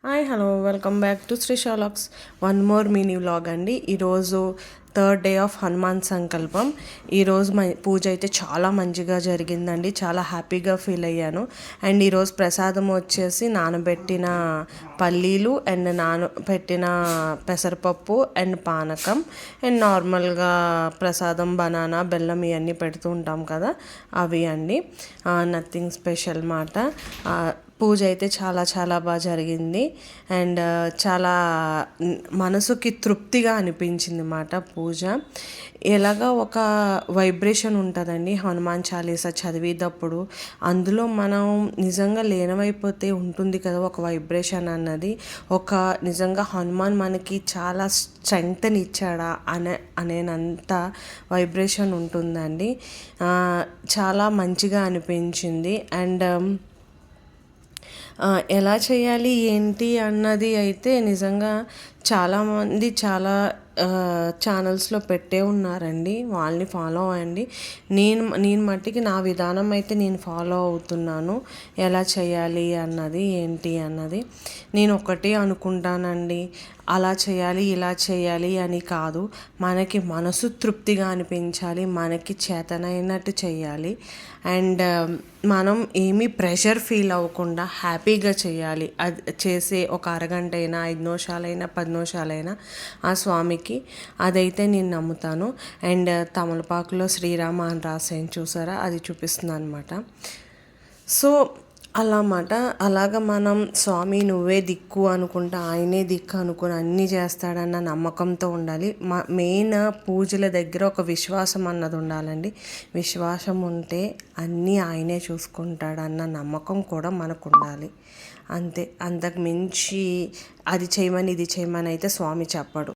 Hi hello welcome back to Sri Shalaks. One more mini vlog అండి. ఈరోజు third day of Hanuman సంకల్పం. ఈరోజు పూజ అయితే చాలా మంచిగా జరిగిందండి. చాలా హ్యాపీగా ఫీల్ అయ్యాను. అండ్ ఈరోజు ప్రసాదం వచ్చేసి నానబెట్టిన పల్లీలు అండ్ నానబెట్టిన పెసరపప్పు అండ్ పానకం అండ్ నార్మల్గా ప్రసాదం బనానా బెల్లం ఇవన్నీ పెడుతూ ఉంటాం కదా, అవి అండి. నథింగ్ స్పెషల్ మాట. పూజ అయితే చాలా చాలా బాగా జరిగింది అండ్ చాలా మనసుకి తృప్తిగా అనిపించింది అన్నమాట పూజ. ఎలాగా ఒక వైబ్రేషన్ ఉంటుందండి హనుమాన్ చాలీసా చదివేటప్పుడు. అందులో మనం నిజంగా లీనమైపోతే ఉంటుంది కదా ఒక వైబ్రేషన్ అన్నది. ఒక నిజంగా హనుమాన్ మనకి చాలా స్ట్రెంగ్త్ని ఇచ్చాడా అనేనంత వైబ్రేషన్ ఉంటుందండి. చాలా మంచిగా అనిపించింది. అండ్ ఎలా చేయాలి ఏంటి అన్నది అయితే నిజంగా చాలామంది చాలా ఛానల్స్లో పెట్టే ఉన్నారండి, వాళ్ళని ఫాలో అవ్వండి. నేను మట్టికి నా విధానం అయితే నేను ఫాలో అవుతున్నాను. ఎలా చేయాలి అన్నది ఏంటి అన్నది నేను ఒకటే అనుకుంటానండి. అలా చేయాలి ఇలా చేయాలి అని కాదు, మనకి మనసు తృప్తిగా అనిపించాలి, మనకి చేతనైనట్టు చేయాలి. అండ్ మనం ఏమీ ప్రెషర్ ఫీల్ అవ్వకుండా హ్యాపీగా చేయాలి. అది చేసే ఒక అరగంట అయినా 5 నిమిషాలైనా 10 నిమిషాలైనా ఆ స్వామికి, అదైతే నేను నమ్ముతాను. అండ్ తమలపాకులో శ్రీరామ అని రాసేం చూసారా, అది చూపిస్తుంది అనమాట. సో అలాగ మనం స్వామి నువ్వే దిక్కు అనుకుంటా, ఆయనే దిక్కు అనుకుని అన్నీ చేస్తాడన్న నమ్మకంతో ఉండాలి. మెయిన్ పూజల దగ్గర ఒక విశ్వాసం అన్నది ఉండాలండి. విశ్వాసం ఉంటే అన్నీ ఆయనే చూసుకుంటాడన్న నమ్మకం కూడా మనకు ఉండాలి. అంతే, అంతకు మించి అది చేయమని ఇది చేయమని అయితే స్వామి చెప్పడు.